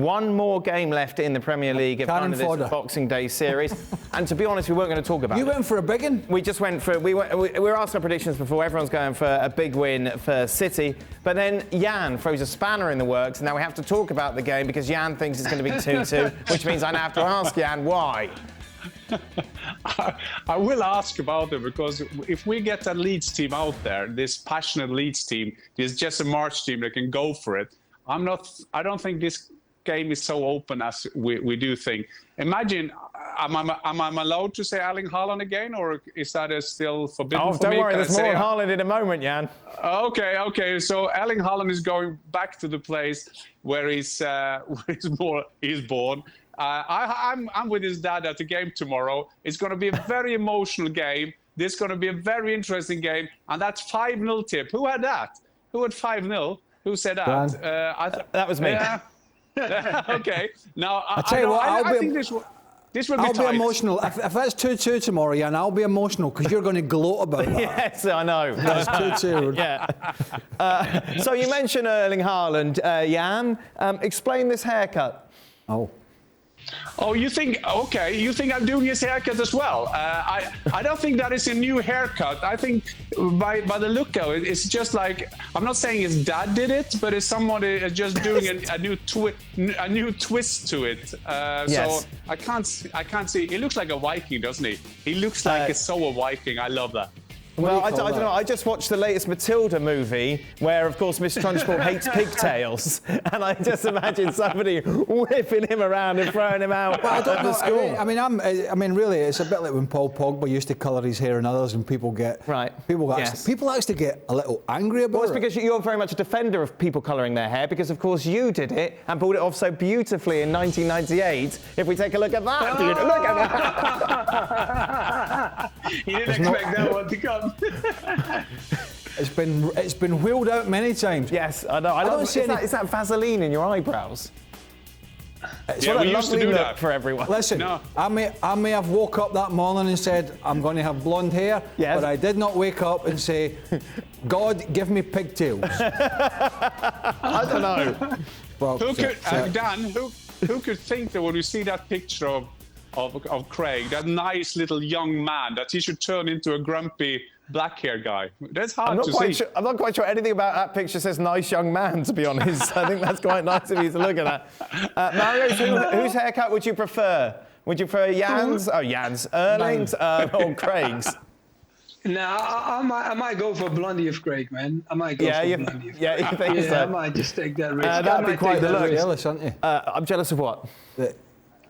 one more game left in the Premier League at the end of this Boxing Day series. And to be honest, we weren't going to talk about it. You went for a big one? We just went for... We were asking our predictions before. Everyone's going for a big win for City. But then Jan throws a spanner in the works. And now we have to talk about the game because Jan thinks it's going to be 2-2, which means I now have to ask Jan why. I will ask about it because if we get that Leeds team out there, this passionate Leeds team, this Jesse March team that can go for it, I don't think this game is so open as we do think. Imagine, am I allowed to say Erling Haaland again, or is that still forbidden for me? Don't worry, there's more on Haaland in a moment, Jan. Okay. So Erling Haaland is going back to the place where he's born. I'm with his dad at the game tomorrow. It's going to be a very emotional game. This is going to be a very interesting game, and that's 5-0 tip. Who had that? Who had 5-0? Who said that? That was me. Okay. Now, I tell you what, I think this will be tight. I'll be emotional. If that's 2-2 tomorrow, Jan, I'll be emotional because you're going to gloat about that. Yes, I know. That's 2-2. Yeah. So you mentioned Erling Haaland, Jan. Explain this haircut. Oh, you think I'm doing his haircut as well? I don't think that is a new haircut. I think by the look of it, it's just like, I'm not saying his dad did it, but it's somebody just doing a new twist to it. Yes. So I can't see. He looks like a Viking, doesn't he? He looks like a Viking. I love that. Well, I don't know. I just watched the latest Matilda movie where, of course, Miss Trunchbull hates pigtails. And I just imagine somebody whipping him around and throwing him out of the school. I mean, really, it's a bit like when Paul Pogba used to colour his hair and others, and people actually get a little angry about it. Well, it's because you're very much a defender of people colouring their hair, because, of course, you did it and pulled it off so beautifully in 1998. If we take a look at that, dude, look at that. You didn't expect that one to come. It's been wheeled out many times. Yes, I know. I love it. Is that Vaseline in your eyebrows? It's we used to do that for everyone. Listen, I may have woke up that morning and said, I'm going to have blonde hair, but I did not wake up and say, God, give me pigtails. I don't know. Well, Dan, who could think that when you see that picture of Craig, that nice little young man, that he should turn into a grumpy black hair guy? That's hard to see. I'm not quite sure anything about that picture says nice young man, to be honest. I think that's quite nice of you to look at that. Mario, whose haircut would you prefer? Would you prefer Jan's? Oh, Jan's. Erling's or Craig's? No, I might go for Blondie of Craig, man. I might go for Blondie of Craig. Yeah, you think so? I might just take that risk. That'd be quite the look. Jealous, aren't you? I'm jealous of what? That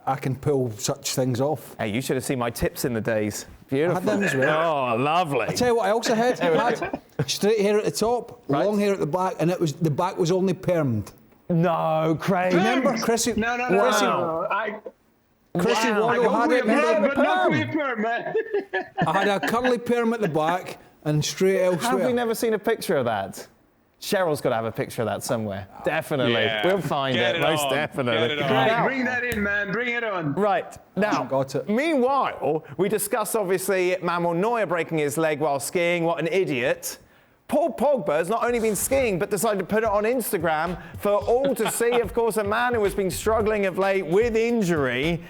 I can pull such things off. Hey, you should have seen my tips in the days. Beautiful. I had them as well. Oh, lovely. I tell you what, I also had straight hair at the top, long hair at the back, and the back was only permed. No, Craig. Remember, Chrissy? No. Chrissy Waddle had it. But not fully perm, man. I had a curly perm at the back and straight elsewhere. Have we never seen a picture of that? Cheryl's got to have a picture of that somewhere. Definitely. Yeah. We'll find it, most definitely. Bring that in, man. Bring it on. Right. Now, meanwhile, we discuss, obviously, Manuel Neuer breaking his leg while skiing. What an idiot. Paul Pogba has not only been skiing, but decided to put it on Instagram for all to see. Of course, a man who has been struggling of late with injury.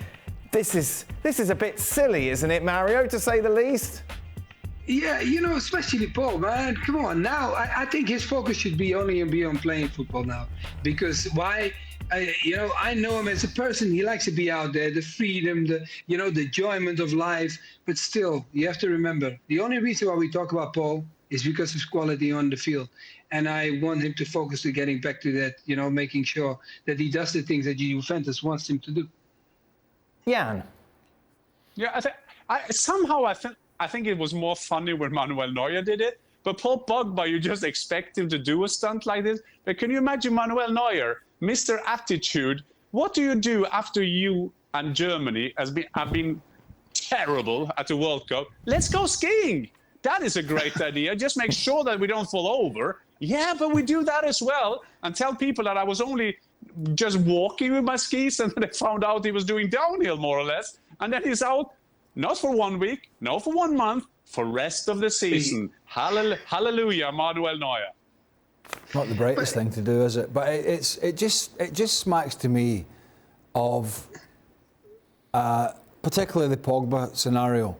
This is a bit silly, isn't it, Mario, to say the least? Yeah, especially Paul, man. Come on, now I think his focus should be only on playing football now. Because why? I know him as a person. He likes to be out there, the freedom, the enjoyment of life. But still, you have to remember, the only reason why we talk about Paul is because of his quality on the field. And I want him to focus to getting back to that, making sure that he does the things that Juventus wants him to do. Jan. Yeah, I think it was more funny when Manuel Neuer did it. But Paul Pogba, you just expect him to do a stunt like this. But can you imagine Manuel Neuer, Mr. Attitude? What do you do after you and Germany have been terrible at the World Cup? Let's go skiing. That is a great idea. Just make sure that we don't fall over. Yeah, but we do that as well. And tell people that I was only just walking with my skis, and then they found out he was doing downhill, more or less. And then he's out. Not for 1 week, not for 1 month, for rest of the season. Hallelujah, Manuel Neuer. Not the brightest thing to do, is it? But it just smacks to me of, particularly the Pogba scenario,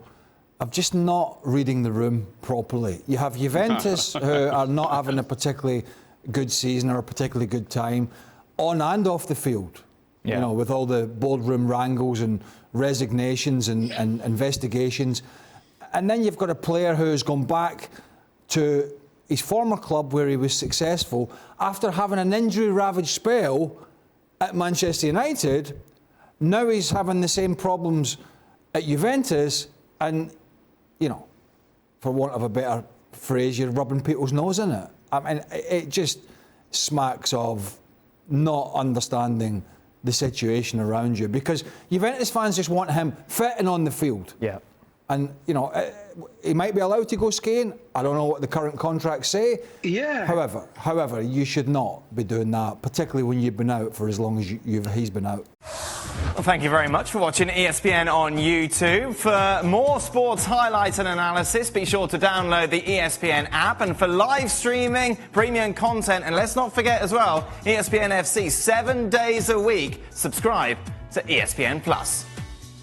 of just not reading the room properly. You have Juventus who are not having a particularly good season or a particularly good time on and off the field. Yeah. You know, with all the boardroom wrangles and resignations and investigations. And then you've got a player who's gone back to his former club where he was successful after having an injury-ravaged spell at Manchester United. Now he's having the same problems at Juventus, and, you know, for want of a better phrase, you're rubbing people's nose in it. I mean, it just smacks of not understanding the situation around you, because Juventus fans just want him fit and on the field. Yeah. And, you know, he might be allowed to go skiing. I don't know what the current contracts say. Yeah. However, you should not be doing that, particularly when you've been out for as long as he's been out. Well, thank you very much for watching ESPN on YouTube. For more sports highlights and analysis, be sure to download the ESPN app. And for live streaming, premium content, and let's not forget as well, ESPN FC 7 days a week. Subscribe to ESPN Plus.